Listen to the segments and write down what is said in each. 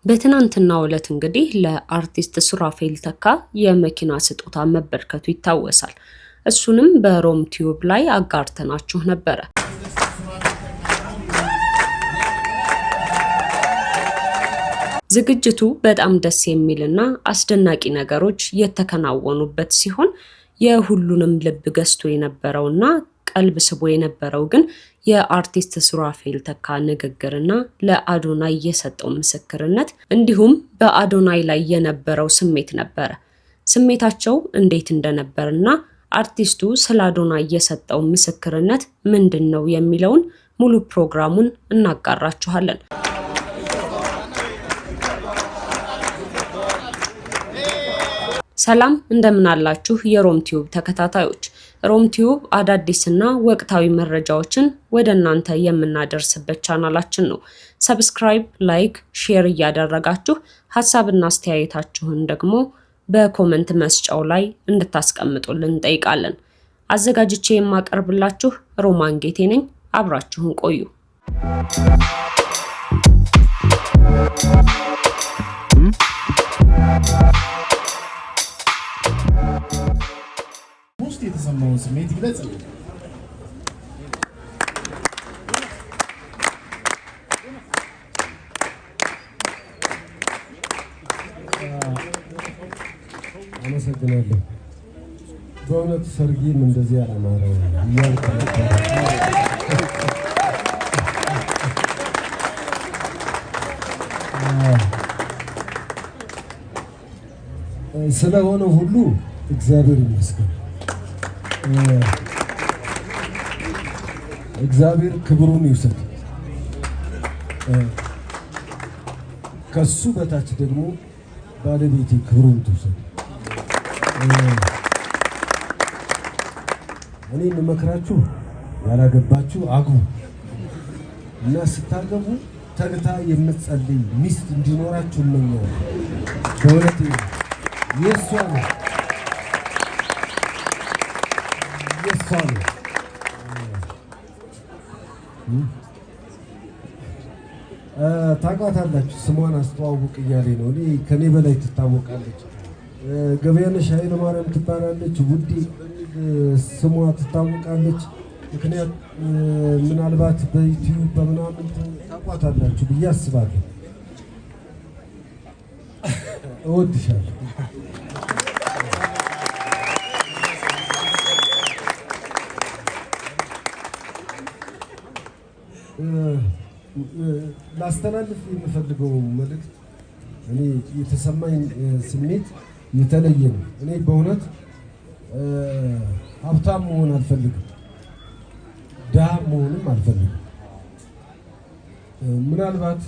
በትናንትናው ዕለት እንግዲህ ለአርቲስት ሱራፌል ተካ የመኪና ስጦታ መበርከቱ ይታወሳል። እሱንም በሮም ቲዩብ ላይ አጋርተናችሁ ነበረ። ዝግጅቱ በጣም ደስ የሚልና አስደናቂ ነገሮች የተከናወኑበት ሲሆን የሁሉንም ልብ ገዝቶ የነበረውና ቀልብ ስቦ የነበረው ግን የአርቲስት ሱራፌል ተካ ንግግርና ለአዶናይ የሰጠው ምስክርነት እንዲሁም በአዶናይ ላይ የነበረው ስሜት ነበረ። ስሜታቸው እንዴት እንደነበርና አርቲስቱ ስለ አዶናይ የሰጠው ምስክርነት ምንድነው የሚለውን ሙሉ ፕሮግራሙን እናጋራችኋለን። ሰላም እንደምን አላችሁ የሮም ቲዩብ ተከታታዮች። ሮም ቲዩብ አዳዲስና ወቅታዊ መረጃዎችን ወደ እናንተ የምናደርስበት ቻናላችን ነው። ሰብስክራይብ፣ ላይክ፣ ሼር እያደረጋችሁ ሐሳብና አስተያየታችሁን ደግሞ በኮሜንት መስጫው ላይ እንድታስቀምጡልን እንጠይቃለን። አዘጋጅቼ የማቀርብላችሁ ሮማን ጌቴ ነኝ። አብራችሁን ቆዩ። የተሰማውን ስሜት ይግለጽ። አመሰግናለሁ። በእውነት ሰርጌም እንደዚህ ያላማረው ስለሆነ ሁሉ እግዚአብሔር ይመስገን። እግዚአብሔር ክብሩን ይውሰድ። ከሱ በታች ደግሞ ባለቤቴ ክብሩን ትውሰድ። እኔ የምመክራችሁ ያላገባችሁ አግቡ እና ስታገቡ ተግታ የምትጸልይ ሚስት እንዲኖራችሁ እመኛለሁ። በእውነት የእሷ ነው ታውቃታላችሁ። ስሟን አስተዋውቅ እያለኝ ነው። እኔ ከኔ በላይ ትታወቃለች። ገበያነሽ ኃይለ ማርያም ትባላለች። ውዴ ስሟ ትታወቃለች። ምክንያት ምናልባት በዩቲዩብ በምናምን ታውቃታላችሁ ብዬ አስባለሁ። እወድሻለሁ። ላስተላልፍ የምፈልገው መልእክት እኔ የተሰማኝ ስሜት የተለየ ነው። እኔ በእውነት ሀብታም መሆን አልፈልግም፣ ድሃ መሆንም አልፈልግም። ምናልባት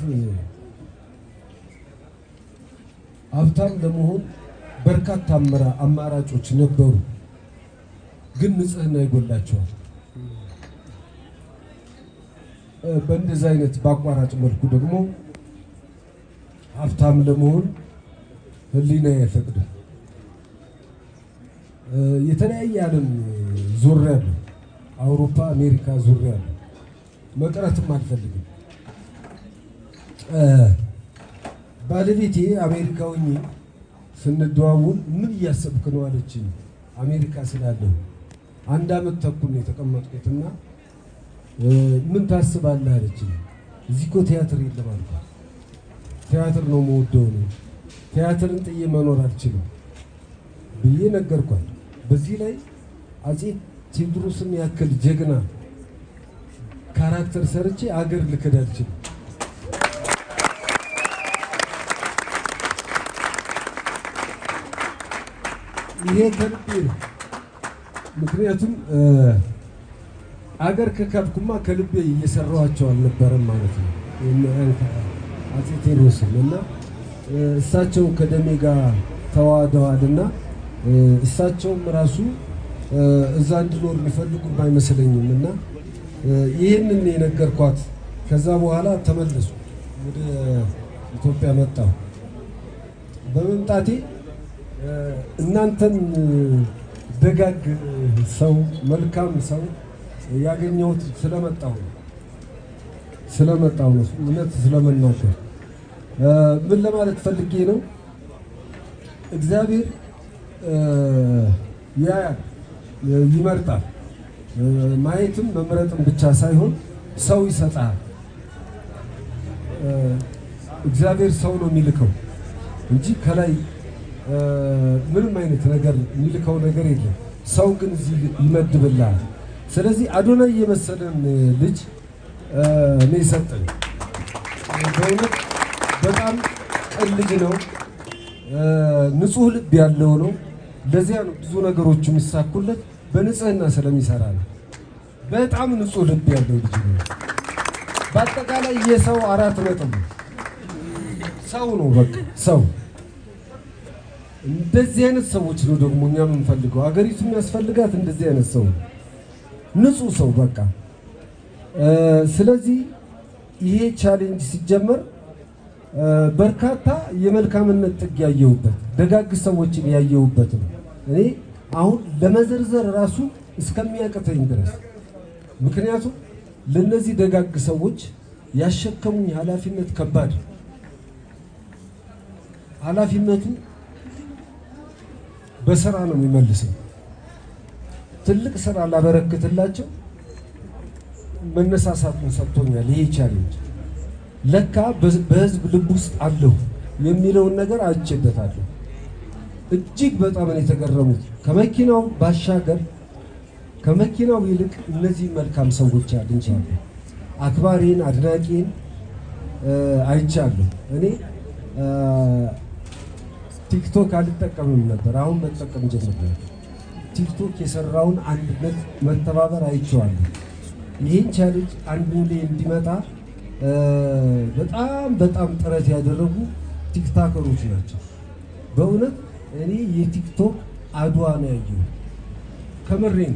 ሀብታም ለመሆን በርካታ አማራጮች ነበሩ፣ ግን ንጽህና ይጎላቸዋል። በእንደዚህ አይነት በአቋራጭ መልኩ ደግሞ ሀብታም ለመሆን ህሊና አይፈቅድም። የተለያየ ዓለም ዞሬያለሁ፣ አውሮፓ፣ አሜሪካ ዞሬያለሁ። መቅረትም አልፈልግም። ባለቤቴ አሜሪካ ሆኜ ስንደዋወል ምን እያሰብክ ነው አለችኝ። አሜሪካ ስላለሁ 1 ዓመት ተኩል ነው የተቀመጥኩትና ምን ታስባለህ አለችኝ። እዚህ እኮ ቲያትር የለም አልኳት። ቲያትር ነው የምወደው ነው፣ ቲያትርን ጥዬ መኖር አልችልም ብዬ ነገርኳት። በዚህ ላይ አፄ ቴዎድሮስን ያክል ጀግና ካራክተር ሰርቼ አገር ልክድ አልችልም። ይሄ ከልቤ ነው። ምክንያቱም አገር ከካድኩማ ከልቤ እየሰራኋቸው አልነበረም ማለት ነው። አፄ ቴዎድሮስን እና እሳቸው ከደሜ ጋር ተዋህደዋልና እሳቸውም ራሱ እዛ እንድኖር የሚፈልጉም አይመስለኝም እና ይህንን የነገርኳት። ከዛ በኋላ ተመለሱ፣ ወደ ኢትዮጵያ መጣሁ። በመምጣቴ እናንተን ደጋግ ሰው መልካም ሰው ያገኘሁት ስለመጣሁ ስለመጣው ነው እውነት ስለመናገር ምን ለማለት ፈልጌ ነው እግዚአብሔር ይመርጣል ማየትም መምረጥም ብቻ ሳይሆን ሰው ይሰጣል እግዚአብሔር ሰው ነው የሚልከው እንጂ ከላይ ምንም አይነት ነገር የሚልከው ነገር የለም ሰው ግን እዚህ ይመድብላል ስለዚህ አዶናይ የመሰለን ልጅ ነው የሰጠኝ በእውነት በጣም ቅን ልጅ ነው ንጹህ ልብ ያለው ነው ለዚያ ነው ብዙ ነገሮች የሚሳኩለት በንጽህና ስለሚሰራ ነው በጣም ንጹህ ልብ ያለው ልጅ ነው በአጠቃላይ የሰው አራት ነጥብ ሰው ነው በቃ ሰው እንደዚህ አይነት ሰዎች ነው ደግሞ እኛ የምንፈልገው ሀገሪቱ የሚያስፈልጋት እንደዚህ አይነት ሰው ንጹህ ሰው በቃ ስለዚህ ይሄ ቻሌንጅ ሲጀመር በርካታ የመልካምነት ጥግ ያየሁበት ደጋግ ሰዎችን ያየሁበት ነው እኔ አሁን ለመዘርዘር ራሱ እስከሚያቅተኝ ድረስ ምክንያቱም ለነዚህ ደጋግ ሰዎች ያሸከሙኝ ኃላፊነት ከባድ ኃላፊነቱ በስራ ነው የሚመልሰው ትልቅ ስራ ላበረክትላቸው መነሳሳቱን ሰጥቶኛል ይሄ ቻሌንጅ ለካ በህዝብ ልብ ውስጥ አለው የሚለውን ነገር አይቼበታለሁ እጅግ በጣም ነው የተገረሙት ከመኪናው ባሻገር ከመኪናው ይልቅ እነዚህ መልካም ሰዎች አግኝቻለሁ አክባሪን አድናቂን አይቻለሁ እኔ ቲክቶክ አልጠቀምም ነበር አሁን መጠቀም ጀምሬያለሁ ቲክቶክ የሰራውን አንድነት መተባበር አይቼዋለሁ ይሄን ቻሌንጅ አንድ ላይ እንዲመጣ በጣም ጥረት ያደረጉ ቲክቶከሮች ናቸው በእውነት እኔ የቲክቶክ አድዋ ነው ያየሁት ከምሬን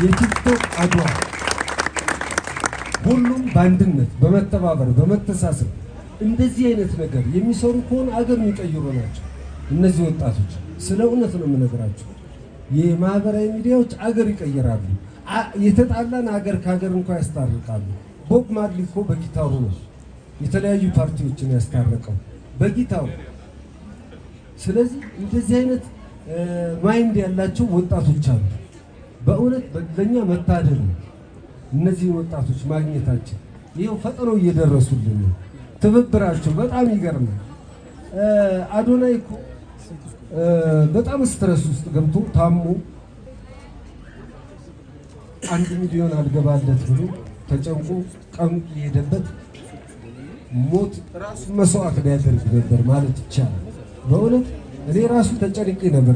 የቲክቶክ አድዋ ሁሉም በአንድነት በመተባበር በመተሳሰብ እንደዚህ አይነት ነገር የሚሰሩ ከሆነ አገር የሚቀይሩ ናቸው እነዚህ ወጣቶች ስለ እውነት ነው የምነግራቸው የማህበራዊ ሚዲያዎች አገር ይቀይራሉ የተጣላን አገር ከሀገር እንኳን ያስታርቃሉ ቦብ ማርሊ እኮ በጊታሩ ነው የተለያዩ ፓርቲዎችን ያስታረቀው በጊታሩ ስለዚህ እንደዚህ አይነት ማይንድ ያላቸው ወጣቶች አሉ በእውነት ለኛ መታደል ነው እነዚህ ወጣቶች ማግኘታችን ይሄው ፈጥነው እየደረሱልን ነው ትብብራቸው በጣም ይገርማል አዶናይ እኮ በጣም ስትረስ ውስጥ ገብቶ ታሞ 1 ሚሊዮን አልገባለት ብሎ ተጨንቆ ቀኑ የሄደበት ሞት ራሱ መስዋዕት ሊያደርግ ነበር ማለት ይቻላል በእውነት እኔ ራሱ ተጨንቄ ነበር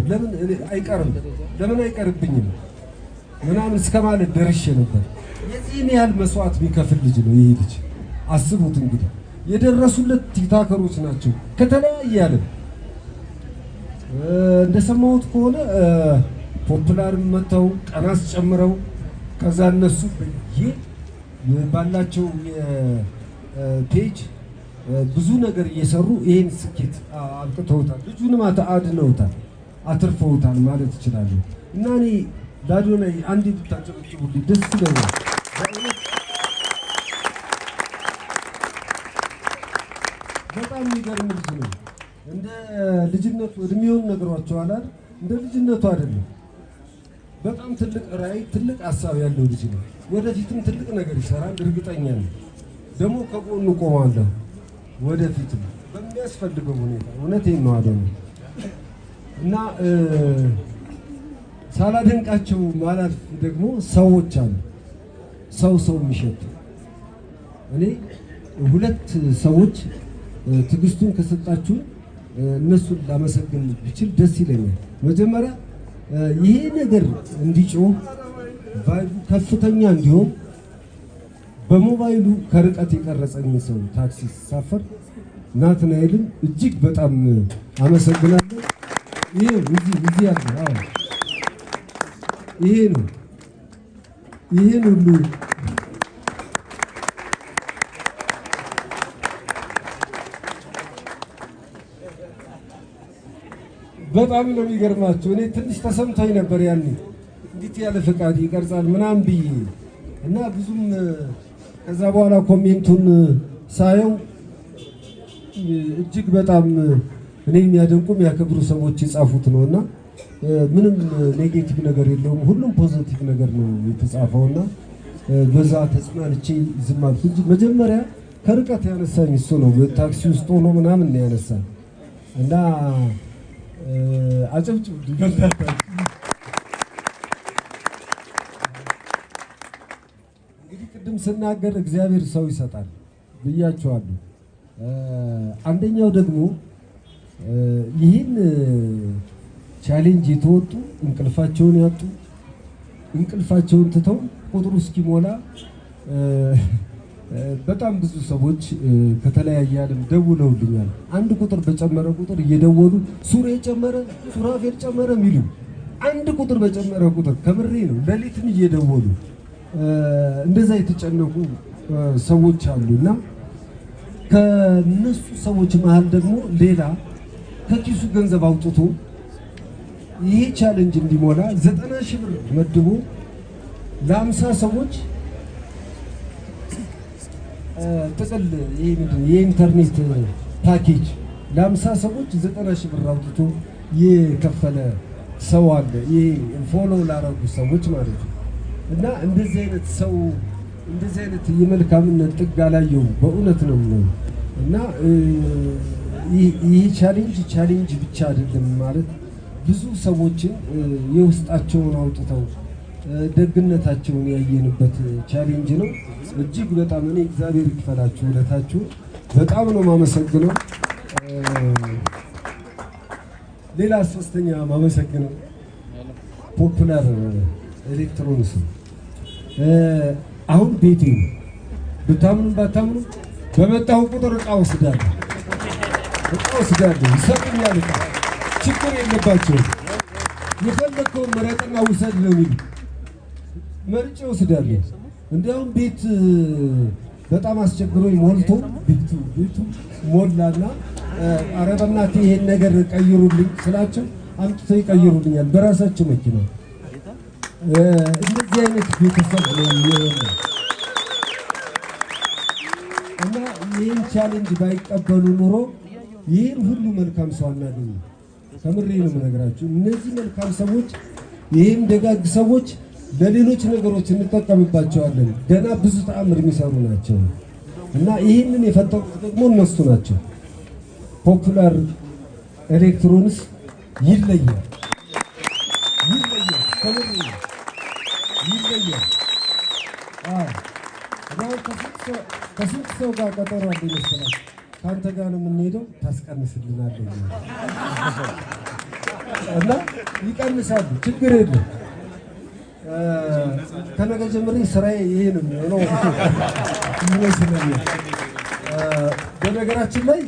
ለምን አይቀርብኝም ምናምን እስከማለት ደርሼ ነበር የዚህን ያህል መስዋዕት የሚከፍል ልጅ ነው ይሄ ልጅ አስቡት እንግዲህ የደረሱለት ቲክቶከሮች ናቸው ከተለያየ ዓለም እንደሰማሁት ከሆነ ፖፑላር መተው ቀናስ ጨምረው ከዛ እነሱ ባላቸው የፔጅ ብዙ ነገር እየሰሩ ይሄን ስኬት አብቅተውታል ልጁንም አድነውታል አትርፈውታል ማለት ይችላል እና እኔ ለአዶናይ አንድ ብታጨብጭቡልኝ ደስ ይለኛል በጣም የሚገርም ልጅ ነው እንደ ልጅነቱ እድሜውን ነግሯቸዋል እንደ ልጅነቱ አይደለም በጣም ትልቅ ራዕይ ትልቅ ሀሳብ ያለው ልጅ ነው ወደፊትም ትልቅ ነገር ይሰራል እርግጠኛ ነኝ ደግሞ ከጎኑ ቆማለሁ ወደፊትም በሚያስፈልገው ሁኔታ እውነቴን ነው አዶናይ እና ሳላደንቃቸው ማለት ደግሞ ሰዎች አሉ ሰው የሚሸጡ እኔ ሁለት ሰዎች ትግስቱን ከሰጣችሁ እነሱን ላመሰግን ብችል ደስ ይለኛል መጀመሪያ ይሄ ነገር እንዲጮህ ቫይቡ ከፍተኛ እንዲሆን በሞባይሉ ከርቀት የቀረጸኝ ሰው ታክሲ ሳፈር ናትናኤልን እጅግ በጣም አመሰግናለሁ ይሄ እዚህ ያለ ይሄ ነው ይሄን ሁሉ በጣም ነው የሚገርማችሁ እኔ ትንሽ ተሰምቶኝ ነበር ያኔ እንዴት ያለ ፍቃድ ይቀርጻል ምናምን ብዬ እና ብዙም ከዛ በኋላ ኮሜንቱን ሳየው እጅግ በጣም እኔ የሚያደንቁ የሚያከብሩ ሰዎች የጻፉት ነውና ምንም ኔጌቲቭ ነገር የለውም። ሁሉም ፖዚቲቭ ነገር ነው የተጻፈውና በዛ ተጽናንቼ ዝም አልኩ እንጂ መጀመሪያ ከርቀት ያነሳኝ እሱ ነው። በታክሲ ውስጥ ሆኖ ምናምን ነው ያነሳኝ እና አጨብጭብ ይገባታል። እንግዲህ ቅድም ስናገር እግዚአብሔር ሰው ይሰጣል ብያቸዋለሁ። አንደኛው ደግሞ ይህን ቻሌንጅ የተወጡ እንቅልፋቸውን ያጡ እንቅልፋቸውን ትተው ቁጥሩ እስኪሞላ በጣም ብዙ ሰዎች ከተለያየ ዓለም ደውለውልኛል። አንድ ቁጥር በጨመረ ቁጥር እየደወሉ ሱሬ ጨመረ፣ ሱራፌል ጨመረ ሚሉ አንድ ቁጥር በጨመረ ቁጥር ከምሬ ነው ሌሊትም እየደወሉ እንደዛ የተጨነቁ ሰዎች አሉና ከነሱ ሰዎች መሃል ደግሞ ሌላ ከኪሱ ገንዘብ አውጥቶ ይሄ ቻሌንጅ እንዲሞላ 90,000 ብር መድቦ ለ50 ሰዎች ጥቅል ይሄ ምንድን የኢንተርኔት ፓኬጅ ለ50 ሰዎች 90,000 ብር አውጥቶ የከፈለ ሰው አለ። ይሄ ፎሎ ላረጉ ሰዎች ማለት ነው። እና እንደዚህ አይነት ሰው እንደዚህ አይነት የመልካምነት ጥግ አላየሁም በእውነት ነው ነው። እና ይህ ቻሌንጅ ብቻ አይደለም ማለት ብዙ ሰዎችን የውስጣቸውን አውጥተው ደግነታቸውን ያየንበት ቻሌንጅ ነው። እጅግ በጣም እኔ እግዚአብሔር ይክፈላችሁ ውለታችሁ በጣም ነው ማመሰግነው። ሌላ ሶስተኛ ማመሰግነው ፖፑላር ኤሌክትሮኒክስ አሁን ቤቴ ብታምኑ ባታምኑ በመጣሁ ቁጥር እቃ ወስዳለሁ ይሰጡኛል። እቃ ችግር የለባቸውም። የፈለከውን መረጥና ውሰድ ነው የሚሉ መርጬ ወስዳለሁ። እንዲያውም ቤት በጣም አስቸግሮኝ ሞልቶ ቤቱ ሞላና ኧረ በእናትህ ይሄን ነገር ቀይሩልኝ ስላቸው አምጥተው ይቀይሩልኛል በራሳቸው መኪና። እንደዚህ አይነት ቤተሰብ ነው የሚሆነው እና ይህን ቻሌንጅ ባይቀበሉ ኑሮ ይህን ሁሉ መልካም ሰው አናገኝም። ከምሬ ነው የምነግራችሁ። እነዚህ መልካም ሰዎች ይህም ደጋግ ሰዎች ለሌሎች ነገሮች እንጠቀምባቸዋለን። ገና ብዙ ተአምር የሚሰሩ ናቸው እና ይህንን የፈጠሩት ደግሞ እነሱ ናቸው። ፖፑላር ኤሌክትሮኒክስ ይለያል። ከምሬ ነው ይለያል። ከስንት ሰው ጋር ቀጠሮ አለኝ መሰላችሁ? ከአንተ ጋር ነው የምንሄደው፣ ታስቀንስልናለህ እና ይቀንሳሉ። ችግር የለም። ከነገ ጀምሬ ስራዬ ይሄ ነው የሚሆነው ይመስለኛል። በነገራችን ላይ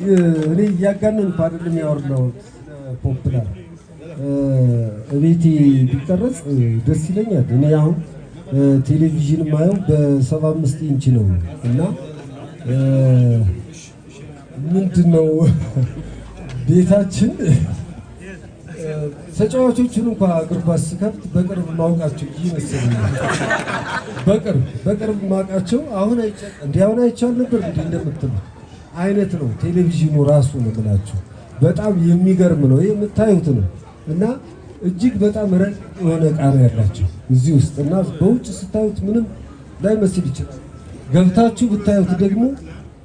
እኔ እያጋነንኩ አይደለም ያወራሁት። ፖፑላር እቤቴ ቢቀረጽ ደስ ይለኛል። እኔ አሁን ቴሌቪዥን ማየው በ75 ኢንች ነው እና ምንድነው ቤታችን ተጫዋቾቹን እንኳን እግር ኳስ ስከፍት በቅርብ ማውቃቸው ይመስለኛል። በቅርብ ማውቃቸው አሁን አይቻል ነበር እንዴ እንደምትሉ አይነት ነው ቴሌቪዥኑ ራሱ ነው ብላችሁ በጣም የሚገርም ነው የምታዩት ነው እና እጅግ በጣም ረቅ የሆነ ዕቃ ነው ያላቸው እዚህ ውስጥ እና በውጭ ስታዩት ምንም ላይመስል ይችላል። ገብታችሁ ብታዩት ደግሞ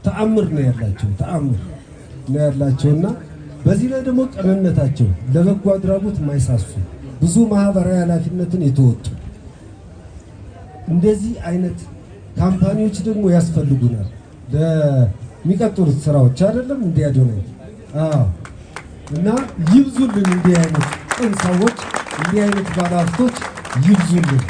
ተአምር ነው ያላቸውና በዚህ ላይ ደግሞ ቅንነታቸው ለበጎ አድራጎት የማይሳሱ ብዙ ማህበራዊ ኃላፊነትን የተወጡ እንደዚህ አይነት ካምፓኒዎች ደግሞ ያስፈልጉናል ለሚቀጥሉት ስራዎች አይደለም እንዲያደርጉ እና ይብዙልን እንዲህ አይነት ቅን ሰዎች እንዲህ አይነት ባለሀብቶች ይብዙልን።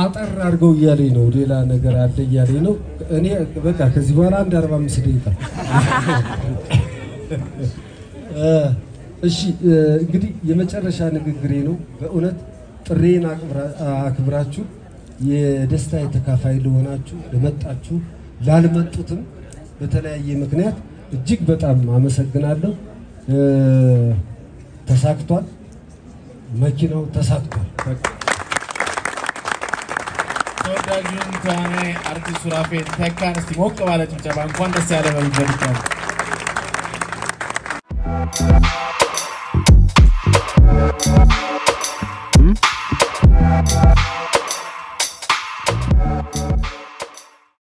አጠር አድርገው እያለኝ ነው፣ ሌላ ነገር አለ እያለኝ ነው። እኔ በቃ ከዚህ በኋላ 45 ደቂቃ እሺ። እንግዲህ የመጨረሻ ንግግሬ ነው። በእውነት ጥሬን አክብራችሁ የደስታ የተካፋይ ለሆናችሁ ለመጣችሁ፣ ላልመጡትም በተለያየ ምክንያት እጅግ በጣም አመሰግናለሁ። ተሳክቷል፣ መኪናው ተሳክቷል። ተወዳጁን ተዋናይ አርቲስት ሱራፌል ተካን እስቲ ሞቅ ባለ ጭብጨባ እንኳን ደስ ያለ በሉት።